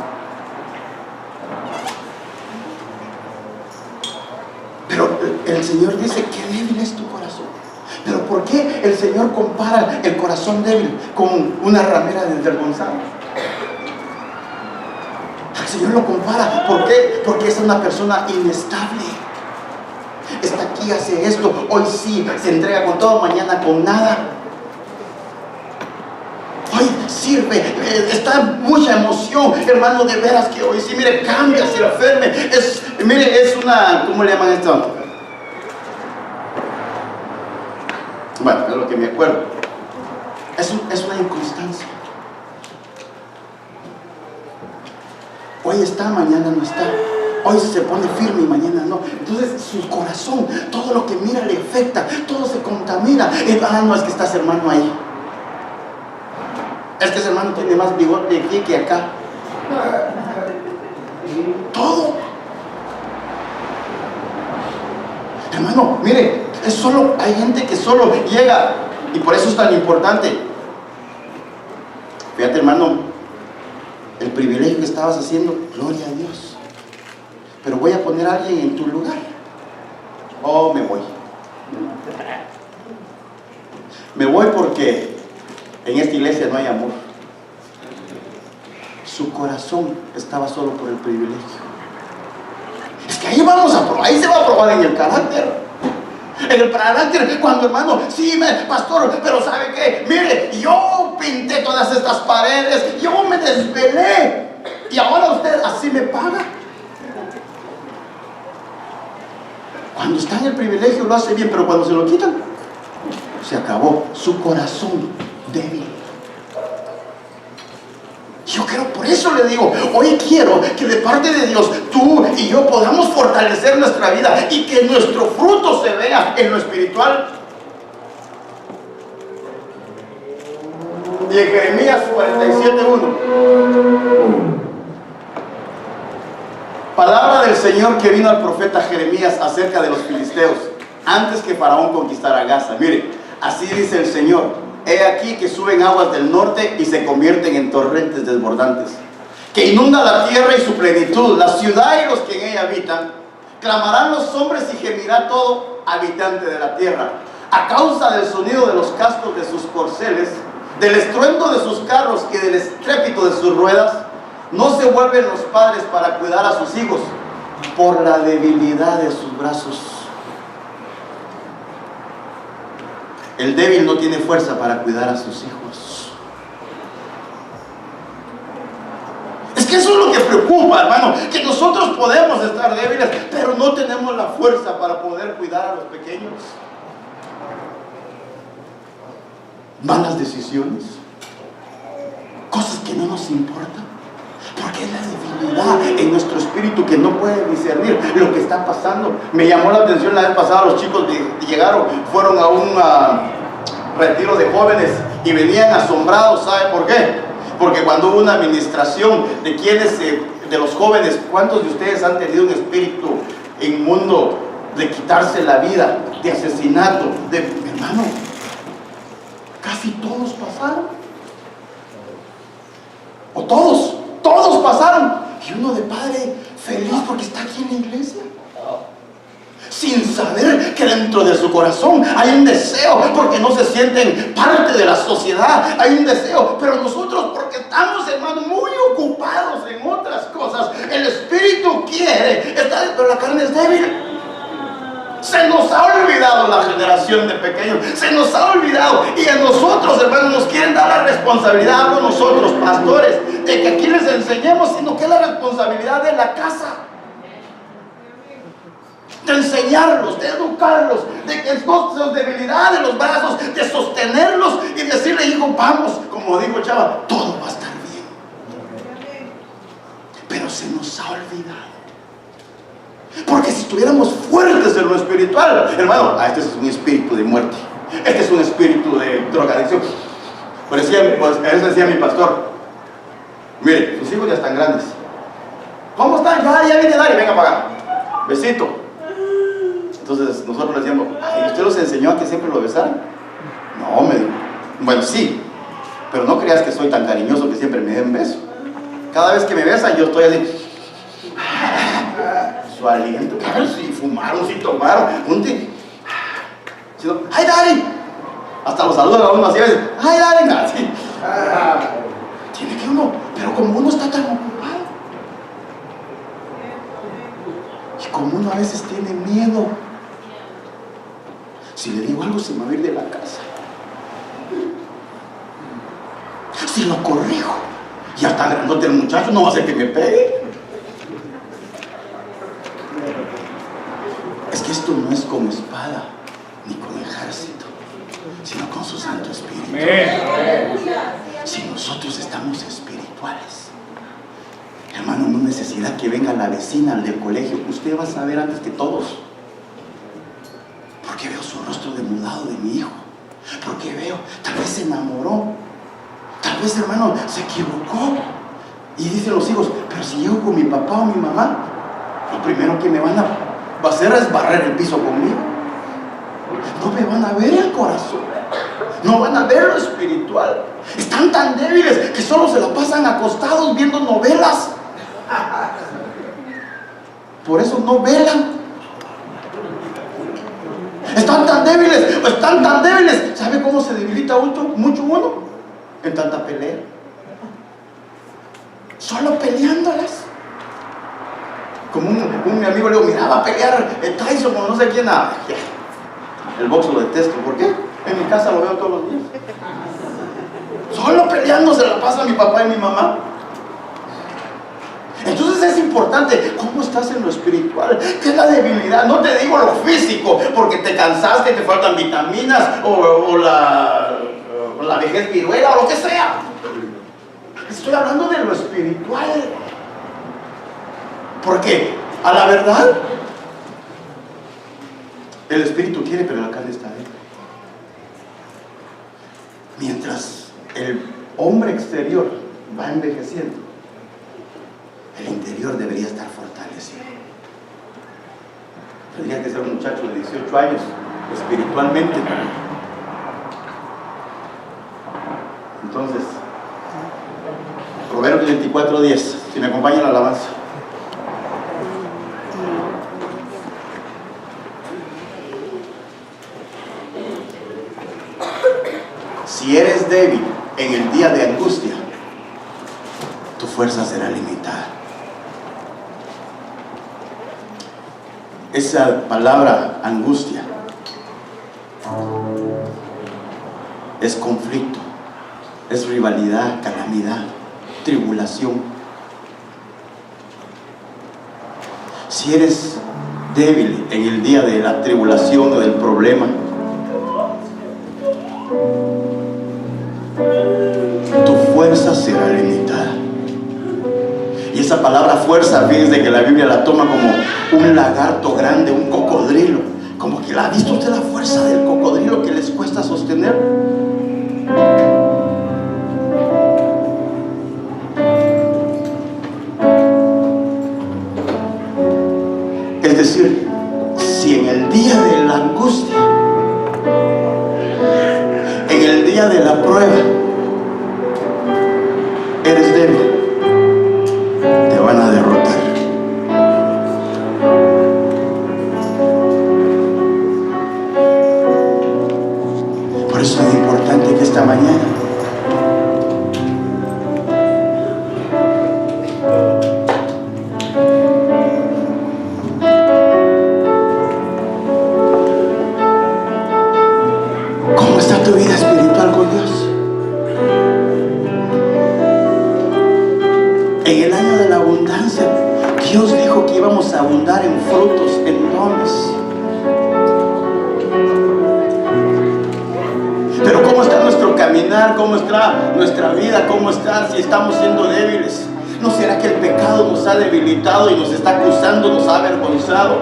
Pero el Señor dice, qué débil es tu corazón. Pero ¿por qué el Señor compara el corazón débil con una ramera desvergonzada? El Señor lo compara. ¿Por qué? Porque es una persona inestable. Está aquí, hace esto, hoy sí, se entrega con todo, mañana con nada. Hoy sirve, está mucha emoción, hermano, de veras que hoy sí, mire, cambia, se enferme. Mire, es una, ¿cómo le llaman esto? Bueno, es lo que me acuerdo. Es una inconstancia. Hoy está, mañana no está. Hoy se pone firme y mañana no. Entonces su corazón, todo lo que mira le afecta, todo se contamina. No, es que estás hermano ahí. Es que ese hermano tiene más bigote aquí que acá. Todo. Hermano, mire, hay gente que solo llega, y por eso es tan importante. Fíjate, hermano, el privilegio que estabas haciendo, gloria a Dios. Pero voy a poner a alguien en tu lugar. Oh, me voy. Me voy porque en esta iglesia no hay amor. Su corazón estaba solo por el privilegio. Es que ahí vamos a probar, ahí se va a probar en el carácter. En el carácter, cuando hermano, sí, pastor, pero ¿sabe qué? Mire, yo pinté todas estas paredes, yo me desvelé, y ahora usted así me paga. Cuando está en el privilegio lo hace bien, pero cuando se lo quitan, se acabó. Su corazón débil. Yo quiero, por eso le digo, hoy quiero que de parte de Dios tú y yo podamos fortalecer nuestra vida y que nuestro fruto se vea en lo espiritual. Y en Jeremías 47:1, palabra del Señor que vino al profeta Jeremías acerca de los filisteos antes que Faraón conquistara Gaza. Mire, así dice el Señor: he aquí que suben aguas del norte y se convierten en torrentes desbordantes, que inunda la tierra y su plenitud, la ciudad y los que en ella habitan. Clamarán los hombres y gemirá todo habitante de la tierra, a causa del sonido de los cascos de sus corceles, del estruendo de sus carros y del estrépito de sus ruedas. No se vuelven los padres para cuidar a sus hijos por la debilidad de sus brazos. El débil no tiene fuerza para cuidar a sus hijos. Es que eso es lo que preocupa, hermano, que nosotros podemos estar débiles, pero no tenemos la fuerza para poder cuidar a los pequeños. Malas decisiones, cosas que no nos importan, porque es la debilidad en nuestro espíritu que no puede discernir lo que está pasando. Me llamó la atención la vez pasada, los chicos fueron a un retiro de jóvenes y venían asombrados. ¿Sabe por qué? Porque cuando hubo una administración de los jóvenes, ¿cuántos de ustedes han tenido un espíritu inmundo de quitarse la vida, de asesinato, hermano? Casi todos pasaron. O todos pasaron. Y uno de padre feliz porque está aquí en la iglesia, sin saber que dentro de su corazón hay un deseo, porque no se sienten parte de la sociedad. Hay un deseo, pero nosotros, porque estamos, hermano, muy ocupados en otras cosas, el espíritu quiere estar, pero la carne es débil. Se nos ha olvidado la generación de pequeños, se nos ha olvidado, y a nosotros, hermanos, nos quieren dar la responsabilidad, hablo nosotros, pastores, de que aquí les enseñemos, sino que es la responsabilidad de la casa, de enseñarlos, de educarlos, de que sus debilidades, los brazos, de sostenerlos y decirle, hijo, vamos, como dijo Chava, todo va a estar bien. Pero se nos ha olvidado. Porque si estuviéramos fuertes en lo espiritual, hermano, este es un espíritu de muerte, este es un espíritu de drogadicción. Pues eso decía mi pastor: mire, sus hijos ya están grandes. ¿Cómo están? Ya viene Dari, venga para acá, besito. Entonces nosotros le decíamos, ay, ¿usted los enseñó a que siempre lo besaran? No, me dijo. Bueno, sí, pero no creas que soy tan cariñoso que siempre me den beso. Cada vez que me besan yo estoy así, su aliento, claro, si fumaron, si tomaron, ¡ay, Dari! Hasta los saludan a uno así a veces, ¡ay, Dari! Así. Tiene que uno, pero como uno está tan ocupado, y como uno a veces tiene miedo, si le digo algo se me va a ir de la casa, si lo corrijo, ya está grandote el muchacho, no va a hacer que me pegue. Es que esto no es con espada ni con ejército, sino con su Santo Espíritu. Si nosotros estamos espirituales, hermano, no necesidad que venga la vecina al del colegio, usted va a saber antes que todos, porque veo su rostro demudado de mi hijo, porque veo, tal vez se enamoró, tal vez, hermano, se equivocó, y dicen los hijos, pero si llego con mi papá o mi mamá, lo primero que me van a hacer es barrer el piso conmigo. No me van a ver el corazón, no van a ver lo espiritual. Están tan débiles que solo se la pasan acostados viendo novelas. Por eso no velan. Están tan débiles. ¿Sabe cómo se debilita mucho uno? En tanta pelea. Solo peleándolas. Como un amigo le digo, mira, va a pelear Tyson como no sé quién. El box lo detesto. ¿Por qué? En mi casa lo veo todos los días. Solo peleando se la pasa mi papá y mi mamá. Entonces es importante cómo estás en lo espiritual. ¿Qué es la debilidad? No te digo lo físico, porque te cansaste, te faltan vitaminas o la vejez viruela o lo que sea. Estoy hablando de lo espiritual. Porque a la verdad el espíritu quiere, pero la carne está débil. Mientras el hombre exterior va envejeciendo, el interior debería estar fortalecido. Tendría que ser un muchacho de 18 años espiritualmente. Entonces, Proverbios 24:10. Si me acompañan a la alabanza. Si eres débil en el día de angustia, tu fuerza será limitada. Esa palabra angustia es conflicto, es rivalidad, calamidad, tribulación. Si eres débil en el día de la tribulación o del problema, tu fuerza será limitada. Y esa palabra fuerza, fíjense que la Biblia la toma como un lagarto grande, un cocodrilo. Como que ¿ha visto usted la fuerza del cocodrilo que les cuesta sostener? Es decir, si en el día de la angustia, en el día de la prueba, eres débil, te van a derrotar. Por eso es importante que esta mañana ¿cómo está tu vida espiritual con Dios? En el año de la abundancia, Dios dijo que íbamos a abundar en frutos, en dones. Pero ¿cómo está nuestro caminar? ¿Cómo está nuestra vida? ¿Cómo está si estamos siendo débiles? ¿No será que el pecado nos ha debilitado y nos está acusando, nos ha avergonzado?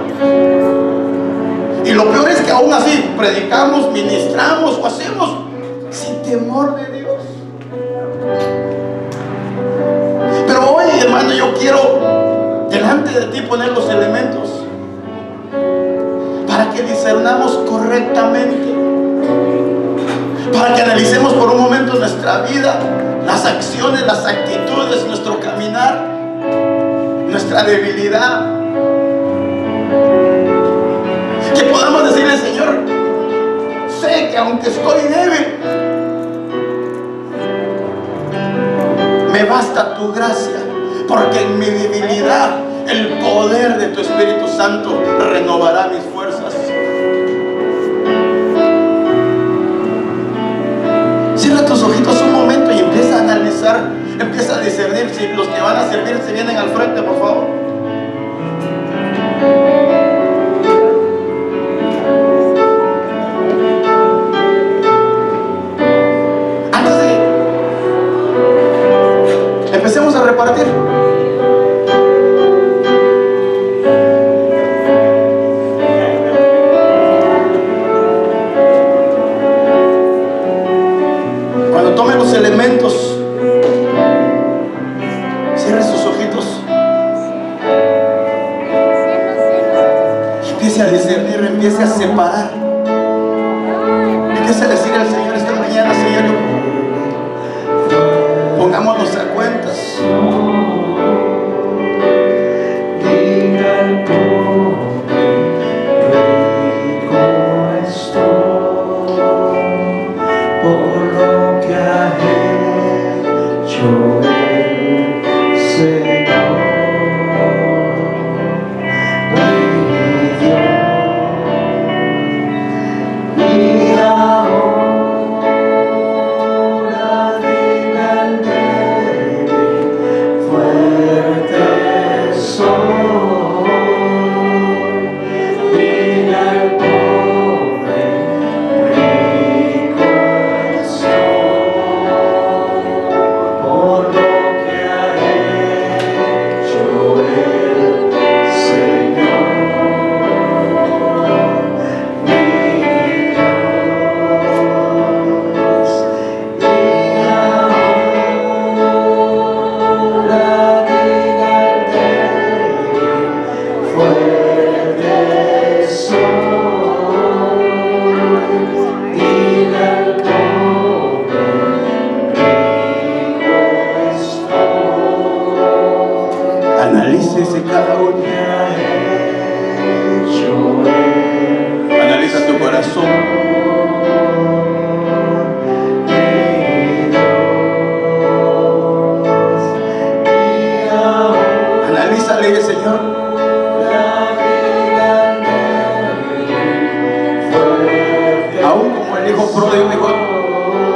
Y lo peor es que aún así predicamos, ministramos o hacemos sin temor de Dios. Pero hoy, hermano, yo quiero delante de ti poner los elementos para que discernamos correctamente, para que analicemos por un momento nuestra vida, las acciones, las actitudes, nuestro caminar, nuestra debilidad. Que podamos decirle: Señor, sé que aunque estoy débil, me basta tu gracia, porque en mi debilidad el poder de tu Espíritu Santo renovará mis fuerzas. Cierra tus ojitos un momento y empieza a analizar, empieza a discernir. Si los que van a servir se vienen al frente, por favor. Empecemos a repartir. Cuando tome los elementos, cierre sus ojitos y empiece a discernir, empiece a separar. Empiece a decirle al Señor esta mañana: Señor, pongámonos a cuentas. Oh, Analícese cada uno. Analiza tu corazón. Analízale, Señor. Aún como el hijo pródigo dijo: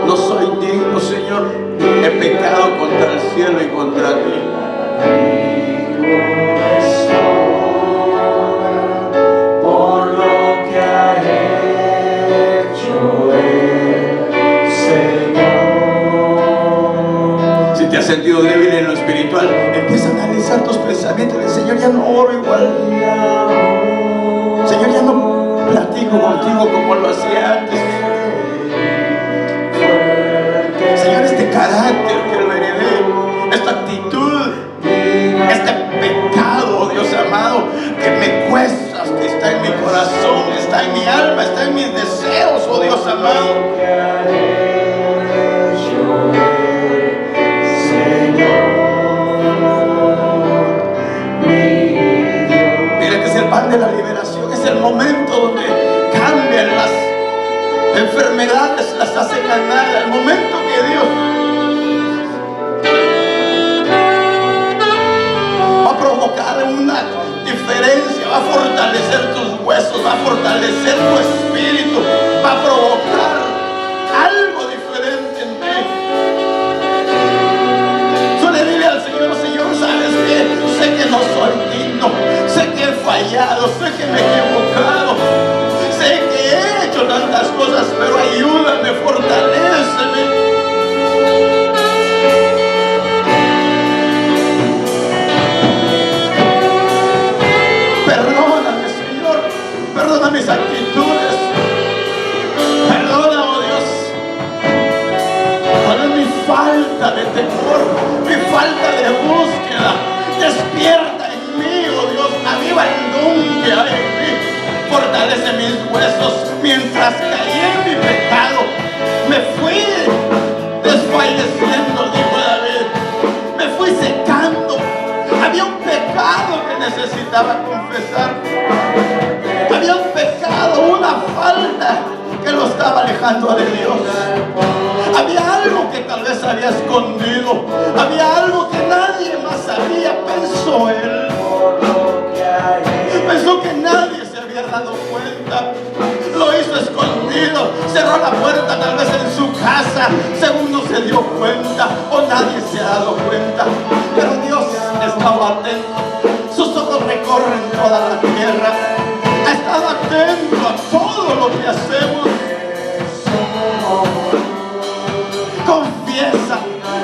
no soy digno, Señor, he pecado contra el cielo y contra ti. Por lo que ha hecho el Señor. Si te has sentido débil en lo espiritual, empieza a analizar tus pensamientos. El Señor, ya no oro igual. Señor, ya no platico contigo como lo hacía antes. Señor, este carácter que lo heredé, esta actitud, este pecado, oh Dios amado, que me cuesta, que está en mi corazón, está en mi alma, está en mis deseos, oh Dios amado. Mira que es el pan de la liberación, es el momento donde cambian las enfermedades, las hacen ganar, el momento que Dios va a provocar una diferencia, va a fortalecer tus huesos, va a fortalecer tu espíritu, va a provocar algo diferente en ti. Solo dile al Señor: Señor, ¿sabes qué? Sé que no soy digno, sé que he fallado, sé que me he equivocado, sé que he hecho tantas cosas, pero ayúdame, fortaléceme. Perdóname, Señor, perdona mis actitudes, perdona, oh Dios, perdona mi falta de temor, mi falta de búsqueda. Despierta en mí, oh Dios, aviva el don que hay en mí, fortalece mis huesos. Mientras caí en mi pecado, me fui desfalleciendo, dijo David, me fui secando. Había un pecado que necesitaba confesar, había un pecado, una falta que lo estaba alejando de Dios. Había algo que tal vez había escondido, había algo que nadie más sabía, pensó él. Pensó que nadie se había dado cuenta, lo hizo escondido, cerró la puerta tal vez en su casa, según no se dio cuenta o nadie se ha dado cuenta. Pero Dios estaba atento, sus ojos recorren toda la tierra, ha estado atento a todo lo que hacemos. Confiesa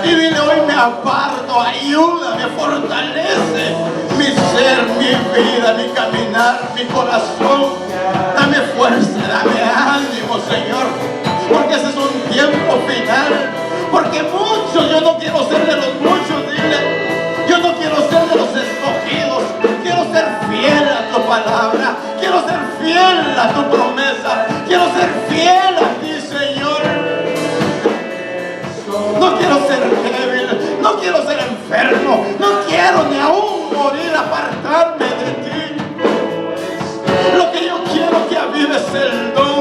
y dile: hoy me aparto, ayúdame, fortalece mi ser, mi vida, mi caminar, mi corazón. Dame fuerza, dame ánimo, Señor, porque ese es un tiempo final. Porque muchos, yo no quiero ser de los muchos, dile, yo no quiero ser de los escogidos, quiero ser fiel a tu palabra, quiero ser fiel a tu promesa, quiero ser fiel a ti, Señor. No quiero ser débil, no quiero ser enfermo, no quiero ni aún morir, apartarme de ti. Lo que yo quiero que avives el don.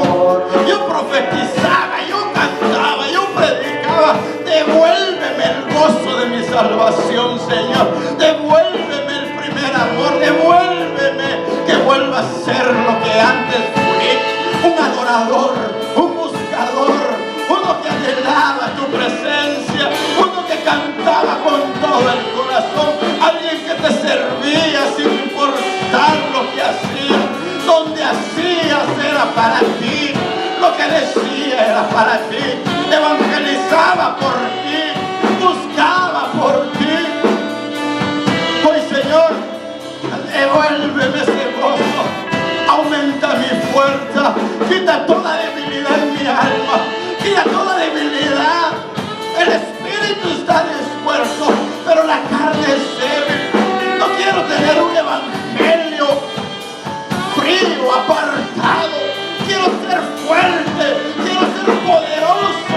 Yo profetizaba, yo cantaba, yo predicaba. Devuélveme el gozo de mi salvación, Señor. Devuélveme el primer amor, devuélveme que vuelva a ser lo que antes fui, un adorador, un buscador, uno que anhelaba tu presencia, uno que cantaba con todo el corazón, alguien que te servía sin importar lo que hacía, donde hacías era para ti, lo que decía era para ti, evangelizaba por ti, buscaba por ti. Hoy, Señor, devuélveme ese gozo, aumenta mi fuerza, quita toda debilidad en mi alma, quita toda debilidad. El espíritu está dispuesto, pero la carne es débil. No quiero tener un evangelio frío, apartado. Quiero ser fuerte, quiero ser poderoso.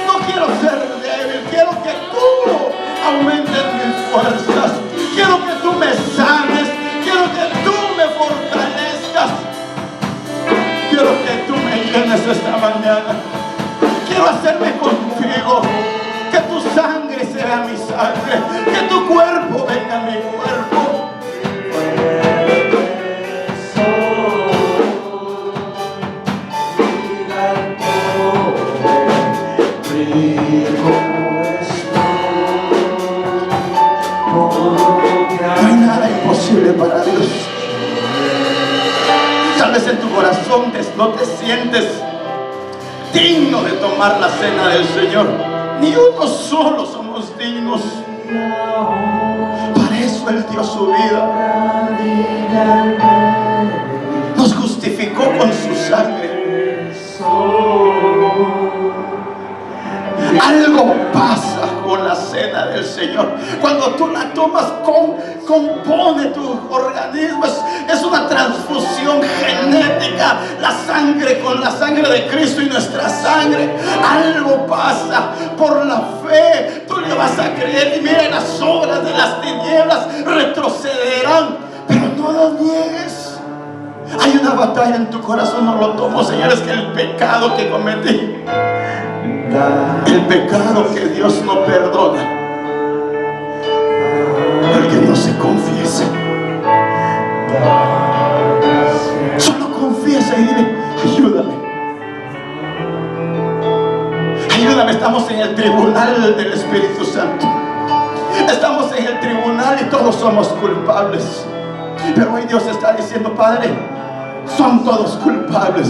No quiero ser débil, quiero que tú aumentes mis fuerzas. Quiero que tú me sangre, que tu cuerpo venga a mi cuerpo. No hay nada imposible para Dios. Tal vez en tu corazón no te sientes digno de tomar la cena del Señor. Ni uno solo somos dignos. Para eso Él dio su vida. Nos justificó con su sangre. Algo pasa con la cena del Señor. Cuando tú la tomas, compone tu organismo. Es una transfusión genética. La sangre con la sangre de Cristo y nuestra sangre. Algo pasa por la fe. Tú le vas a creer y mira, las obras de las tinieblas retrocederán. Pero no lo niegues. Hay una batalla en tu corazón. No lo tomo, Señor. Es que el pecado que cometí, el pecado que Dios no perdona, el que no se confiesa. Solo confiesa y dile: ayúdame, ayúdame. Estamos en el tribunal del Espíritu Santo. Estamos en el tribunal y todos somos culpables. Pero hoy Dios está diciendo: Padre, son todos culpables,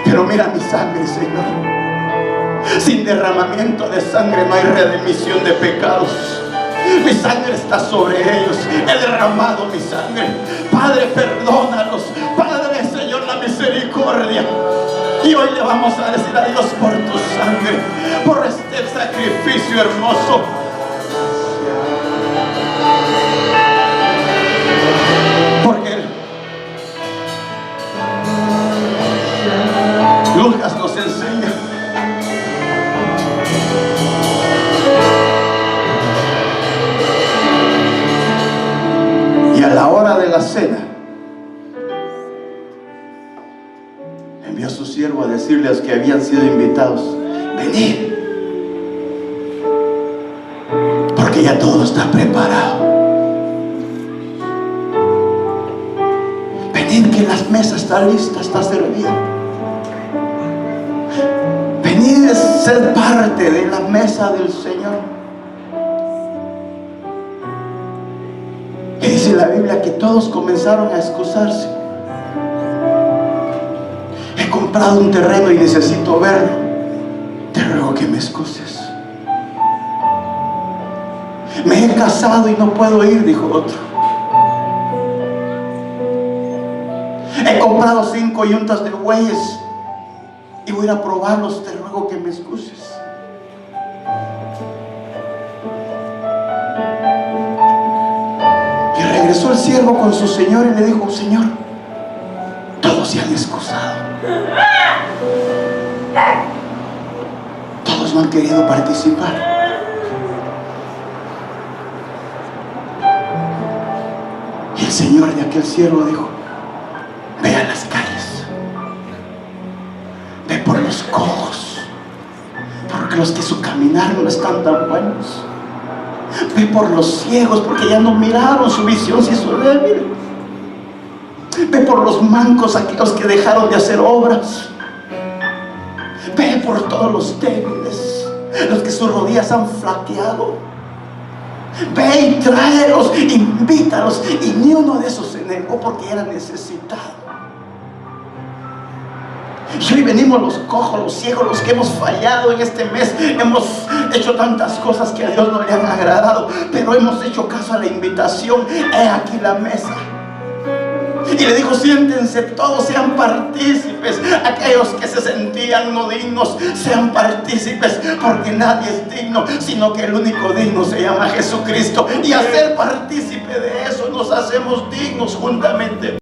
pero mira mi sangre, Señor. Sin derramamiento de sangre no hay remisión de pecados. Mi sangre está sobre ellos. He derramado mi sangre. Padre, perdónalos. Padre, Señor, la misericordia. Y hoy le vamos a decir a Dios: por tu sangre, por este sacrificio hermoso. Porque Lucas nos enseña y a la hora de la cena envió a su siervo a decirle a los que habían sido invitados: venid, porque ya todo está preparado. Venid, que la mesa está lista, está servida. Venid a ser parte de la mesa del Señor. Y dice la Biblia que todos comenzaron a excusarse. He comprado un terreno y necesito verlo. Te ruego que me excuses. Me he casado y no puedo ir, dijo otro. He comprado 5 yuntas de bueyes y voy a ir a probarlos. Te ruego que me excuses. Y regresó el siervo con su señor y le dijo: Señor, todos se han excusado. Todos no han querido participar. Y el señor de aquel siervo dijo: ve a las calles, ve por los cojos, porque los que su caminar no están tan buenos. Ve por los ciegos, porque ya no miraron, su visión se hizo débil. Ve por los mancos, aquellos que dejaron de hacer obras. Ve por todos los débiles, los que sus rodillas han flaqueado. Ve y tráelos, invítalos. Y ni uno de esos se negó, porque era necesitado. Y hoy venimos los cojos, los ciegos, los que hemos fallado en este mes. Hemos hecho tantas cosas que a Dios no le han agradado, pero hemos hecho caso a la invitación. He aquí la mesa. Y le dijo: siéntense todos, sean partícipes. Aquellos que se sentían no dignos, sean partícipes, porque nadie es digno, sino que el único digno se llama Jesucristo. Y a ser partícipe de eso nos hacemos dignos juntamente.